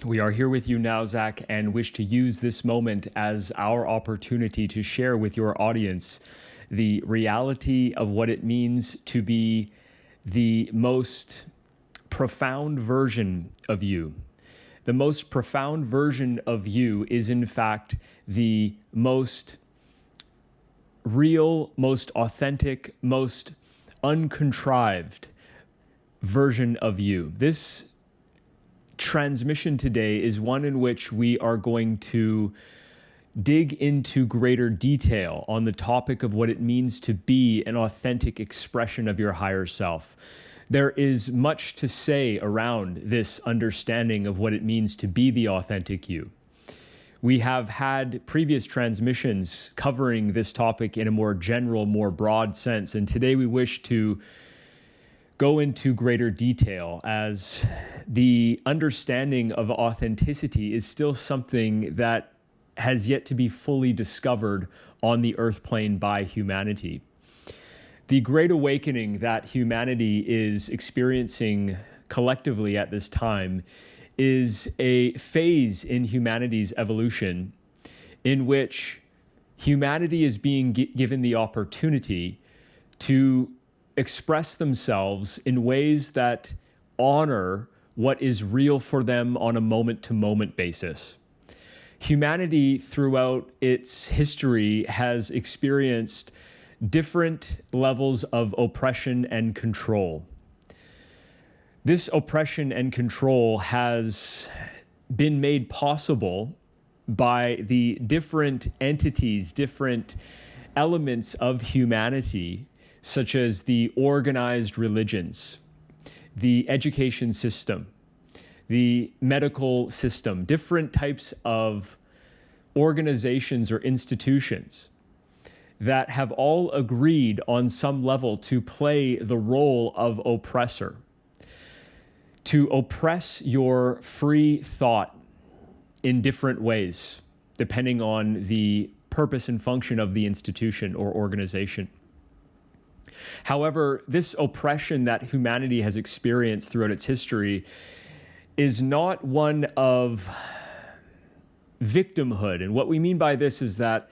We are here with you now, Zach, and wish to use this moment as our opportunity to share with your audience the reality of what it means to be the most profound version of you. The most profound version of you is, in fact, the most real, most authentic, most uncontrived version of you. This transmission today is one in which we are going to dig into greater detail on the topic of what it means to be an authentic expression of your higher self. There is much to say around this understanding of what it means to be the authentic you. We have had previous transmissions covering this topic in a more general, more broad sense, and today we wish to go into greater detail, as the understanding of authenticity is still something that has yet to be fully discovered on the earth plane by humanity. The great awakening that humanity is experiencing collectively at this time is a phase in humanity's evolution in which humanity is being given the opportunity to express themselves in ways that honor what is real for them on a moment-to-moment basis. Humanity throughout its history has experienced different levels of oppression and control. This oppression and control has been made possible by the different entities, different elements of humanity, such as the organized religions, the education system, the medical system, different types of organizations or institutions that have all agreed on some level to play the role of oppressor, to oppress your free thought in different ways, depending on the purpose and function of the institution or organization. However, this oppression that humanity has experienced throughout its history is not one of victimhood. And what we mean by this is that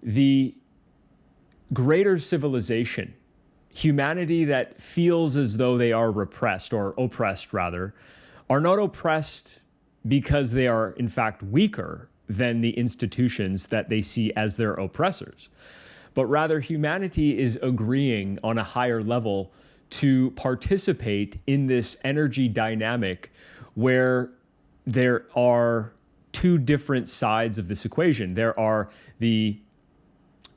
the greater civilization, humanity that feels as though they are repressed, or oppressed rather, are not oppressed because they are in fact weaker than the institutions that they see as their oppressors. But rather, humanity is agreeing on a higher level to participate in this energy dynamic where there are two different sides of this equation. There are the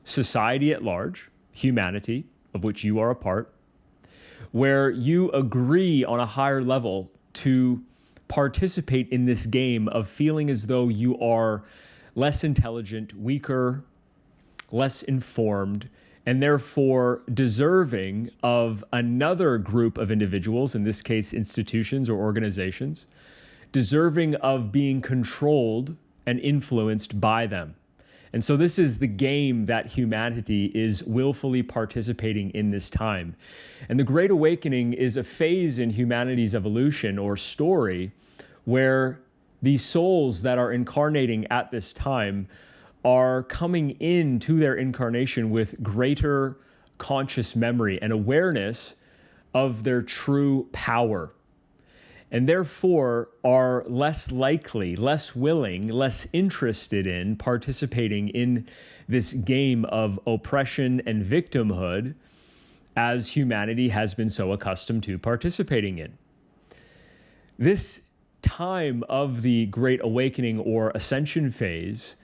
society at large, humanity, of which you are a part, where you agree on a higher level to participate in this game of feeling as though you are less intelligent, weaker, less informed, and therefore deserving of another group of individuals, in this case institutions or organizations, deserving of being controlled and influenced by them. And so this is the game that humanity is willfully participating in this time. And the Great Awakening is a phase in humanity's evolution or story where the souls that are incarnating at this time are coming into their incarnation with greater conscious memory and awareness of their true power, and therefore are less likely, less willing, less interested in participating in this game of oppression and victimhood as humanity has been so accustomed to participating in. This time of the Great Awakening or Ascension phase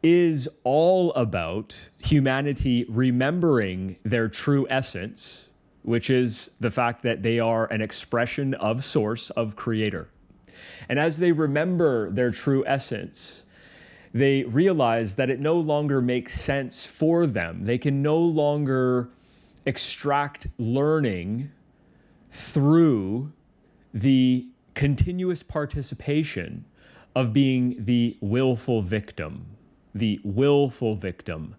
is all about humanity remembering their true essence, which is the fact that they are an expression of Source, of Creator. And as they remember their true essence, they realize that it no longer makes sense for them. They can no longer extract learning through the continuous participation of being the willful victim. The willful victim,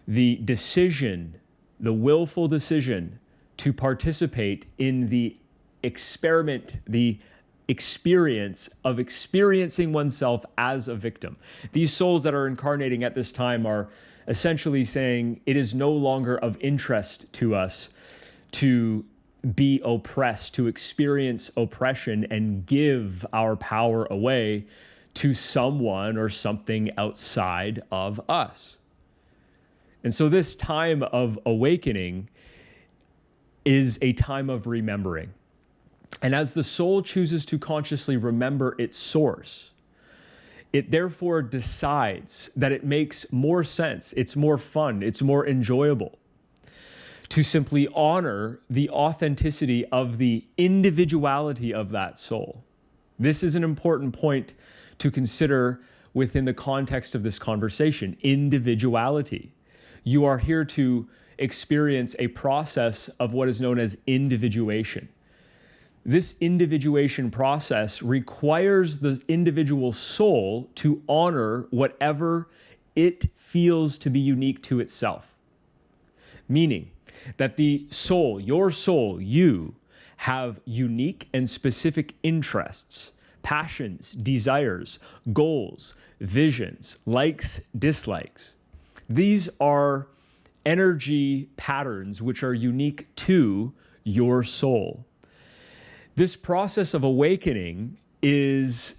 the decision, the willful decision to participate in the experiment, the experience of experiencing oneself as a victim. These souls that are incarnating at this time are essentially saying it is no longer of interest to us to be oppressed, to experience oppression and give our power away to someone or something outside of us. And so this time of awakening is a time of remembering. And as the soul chooses to consciously remember its source, it therefore decides that it makes more sense, it's more fun, it's more enjoyable to simply honor the authenticity of the individuality of that soul. This is an important point to consider within the context of this conversation: individuality. You are here to experience a process of what is known as individuation. This individuation process requires the individual soul to honor whatever it feels to be unique to itself. Meaning that the soul, your soul, you, have unique and specific interests, passions, desires, goals, visions, likes, dislikes. These are energy patterns which are unique to your soul. This process of awakening is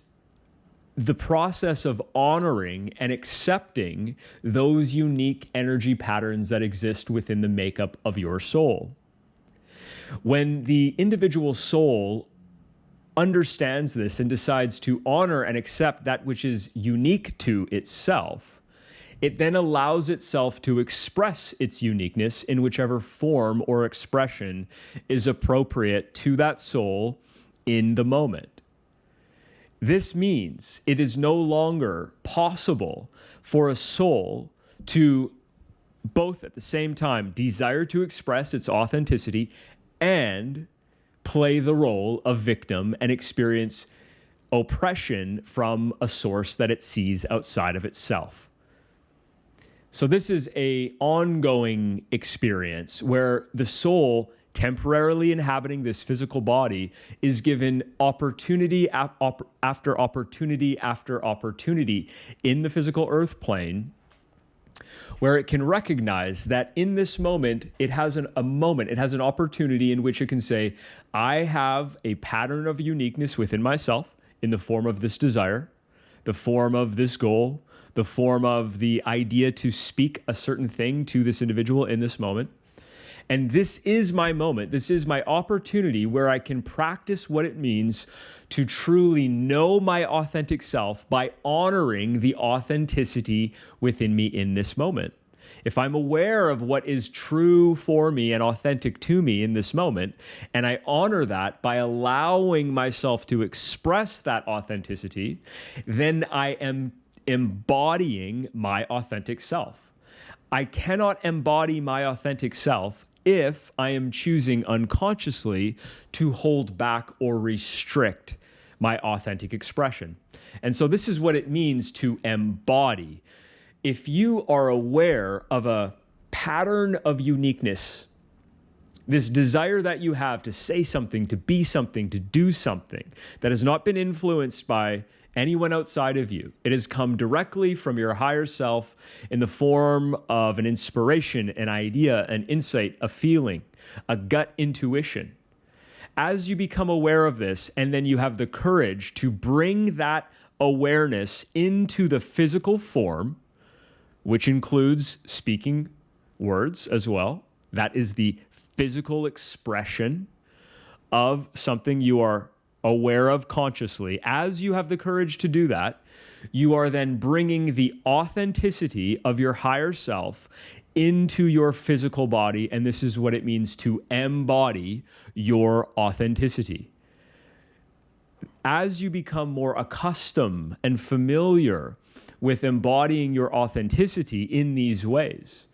the process of honoring and accepting those unique energy patterns that exist within the makeup of your soul. When the individual soul understands this and decides to honor and accept that which is unique to itself, it then allows itself to express its uniqueness in whichever form or expression is appropriate to that soul in the moment. This means it is no longer possible for a soul to both at the same time desire to express its authenticity and play the role of victim and experience oppression from a source that it sees outside of itself. So this is an ongoing experience where the soul, temporarily inhabiting this physical body, is given opportunity after opportunity after opportunity in the physical earth plane, where it can recognize that in this moment, it has an opportunity in which it can say, I have a pattern of uniqueness within myself in the form of this desire, the form of this goal, the form of the idea to speak a certain thing to this individual in this moment. And this is my moment. This is my opportunity where I can practice what it means to truly know my authentic self by honoring the authenticity within me in this moment. If I'm aware of what is true for me and authentic to me in this moment, and I honor that by allowing myself to express that authenticity, then I am embodying my authentic self. I cannot embody my authentic self if I am choosing unconsciously to hold back or restrict my authentic expression. And so this is what it means to embody. If you are aware of a pattern of uniqueness, this desire that you have to say something, to be something, to do something that has not been influenced by anyone outside of you. It has come directly from your higher self in the form of an inspiration, an idea, an insight, a feeling, a gut intuition. As you become aware of this, and then you have the courage to bring that awareness into the physical form, which includes speaking words as well. That is the physical expression of something you are aware of consciously. As you have the courage to do that, you are then bringing the authenticity of your higher self into your physical body, and this is what it means to embody your authenticity. As you become more accustomed and familiar with embodying your authenticity in these ways,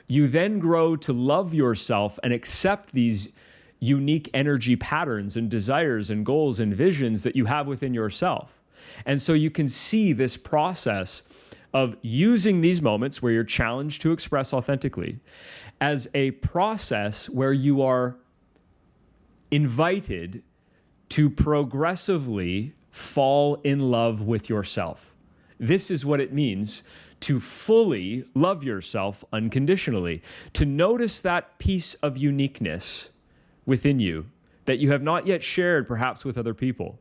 you then grow to love yourself and accept these unique energy patterns and desires and goals and visions that you have within yourself. And so you can see this process of using these moments where you're challenged to express authentically as a process where you are invited to progressively fall in love with yourself. This is what it means to fully love yourself unconditionally, to notice that piece of uniqueness within you that you have not yet shared perhaps with other people.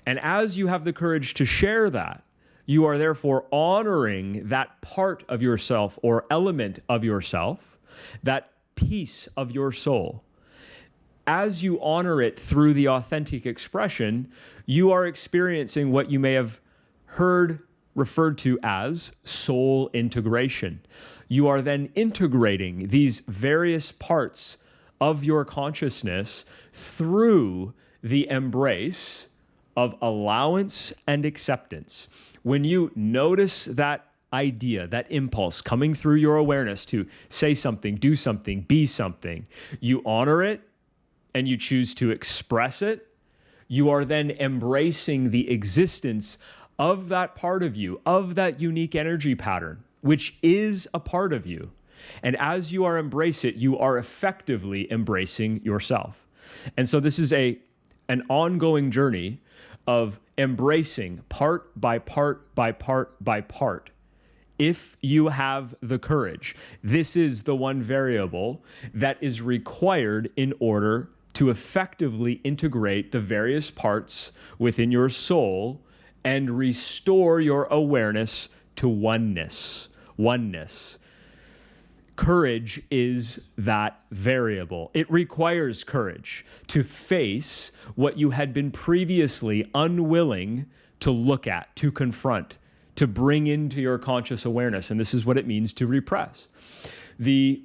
And as you have the courage to share that, you are therefore honoring that part of yourself or element of yourself, that piece of your soul. As you honor it through the authentic expression, you are experiencing what you may have heard referred to as soul integration. You are then integrating these various parts of your consciousness through the embrace of allowance and acceptance. When you notice that idea, that impulse coming through your awareness to say something, do something, be something, you honor it and you choose to express it. You are then embracing the existence of that part of you, of that unique energy pattern, which is a part of you. And as you are embrace it, you are effectively embracing yourself. And so this is an ongoing journey of embracing part by part by part by part. If you have the courage, this is the one variable that is required in order to effectively integrate the various parts within your soul and restore your awareness to oneness. Oneness. Courage is that variable. It requires courage to face what you had been previously unwilling to look at, to confront, to bring into your conscious awareness. And this is what it means to repress. The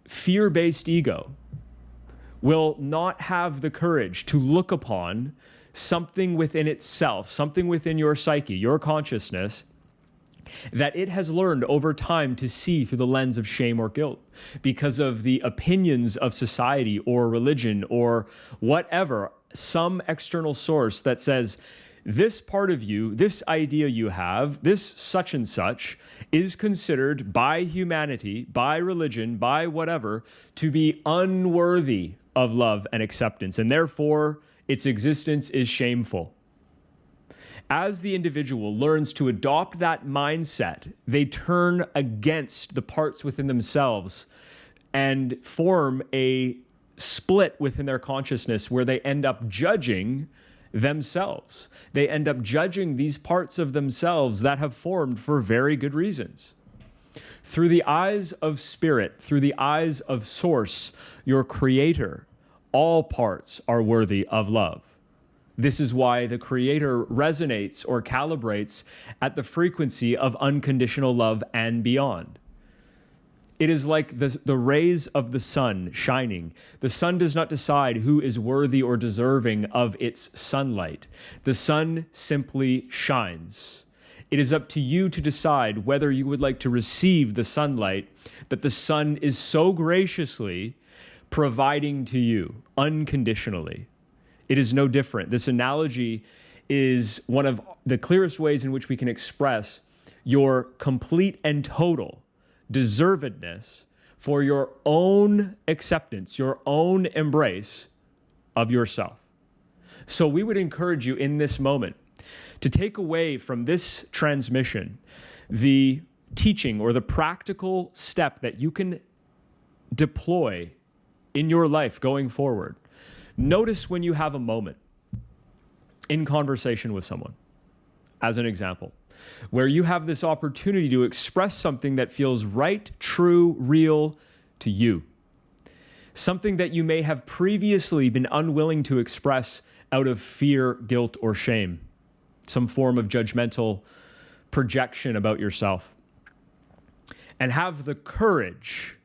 fear-based ego will not have the courage to look upon something within itself, something within your psyche, your consciousness, that it has learned over time to see through the lens of shame or guilt because of the opinions of society or religion or whatever, some external source that says, this part of you, this idea you have, this such and such is considered by humanity, by religion, by whatever, to be unworthy of love and acceptance, and therefore its existence is shameful. As the individual learns to adopt that mindset, they turn against the parts within themselves and form a split within their consciousness where they end up judging themselves. They end up judging these parts of themselves that have formed for very good reasons. Through the eyes of spirit, through the eyes of source, your creator, all parts are worthy of love. This is why the creator resonates or calibrates at the frequency of unconditional love and beyond. It is like the rays of the sun shining. The sun does not decide who is worthy or deserving of its sunlight. The sun simply shines. It is up to you to decide whether you would like to receive the sunlight that the sun is so graciously providing to you unconditionally. It is no different. This analogy is one of the clearest ways in which we can express your complete and total deservedness for your own acceptance, your own embrace of yourself. So we would encourage you in this moment to take away from this transmission the teaching or the practical step that you can deploy in your life going forward. Notice when you have a moment in conversation with someone, as an example, where you have this opportunity to express something that feels right, true, real to you. Something that you may have previously been unwilling to express out of fear, guilt, or shame. Some form of judgmental projection about yourself. And have the courage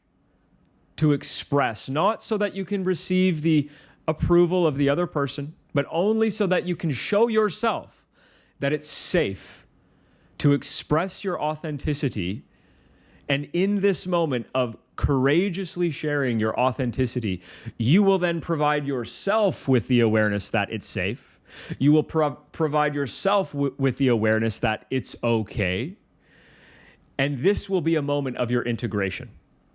to express, not so that you can receive the approval of the other person, but only so that you can show yourself that it's safe to express your authenticity. And in this moment of courageously sharing your authenticity, you will then provide yourself with the awareness that it's safe. You will provide yourself with the awareness that it's okay. And this will be a moment of your integration.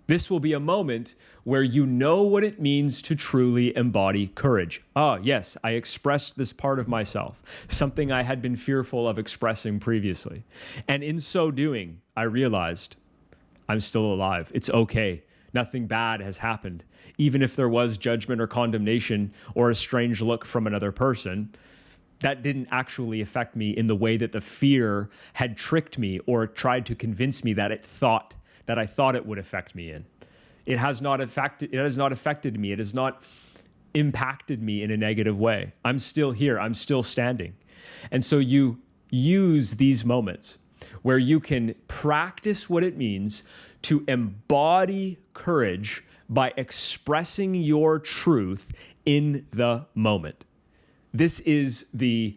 This will be a moment where you know what it means to truly embody courage. Ah, yes, I expressed this part of myself, something I had been fearful of expressing previously. And in so doing, I realized I'm still alive. It's okay. Nothing bad has happened. Even if there was judgment or condemnation or a strange look from another person, that didn't actually affect me in the way that the fear had tricked me or tried to convince me that I thought it would affect me in. It has not affected me. It has not impacted me in a negative way. I'm still here. I'm still standing. And so you use these moments where you can practice what it means to embody courage by expressing your truth in the moment. This is the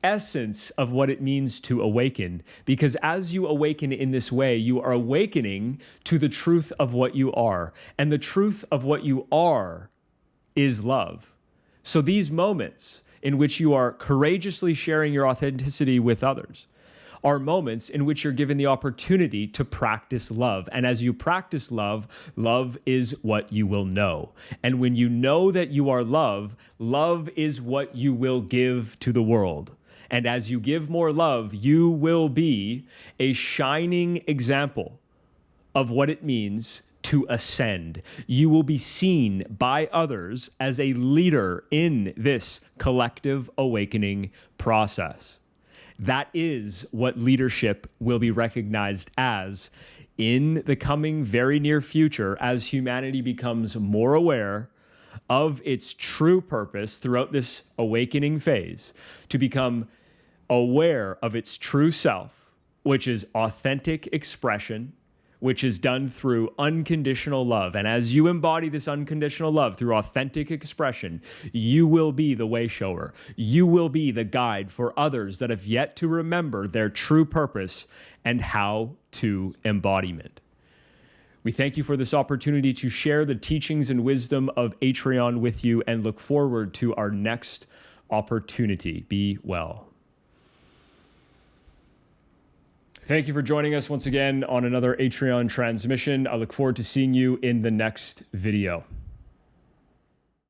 essence of what it means to awaken, because as you awaken in this way, you are awakening to the truth of what you are, and the truth of what you are is love. So these moments in which you are courageously sharing your authenticity with others are moments in which you're given the opportunity to practice love. And as you practice love, love is what you will know. And when you know that you are love, love is what you will give to the world. And as you give more love, you will be a shining example of what it means to ascend. You will be seen by others as a leader in this collective awakening process. That is what leadership will be recognized as in the coming very near future, as humanity becomes more aware of its true purpose throughout this awakening phase, to become aware of its true self, which is authentic expression, which is done through unconditional love. And as you embody this unconditional love through authentic expression, you will be the way shower. You will be the guide for others that have yet to remember their true purpose and how to embodiment. We thank you for this opportunity to share the teachings and wisdom of Atrioun with you, and look forward to our next opportunity. Be well. Thank you for joining us once again on another Atrioun transmission. I look forward to seeing you in the next video.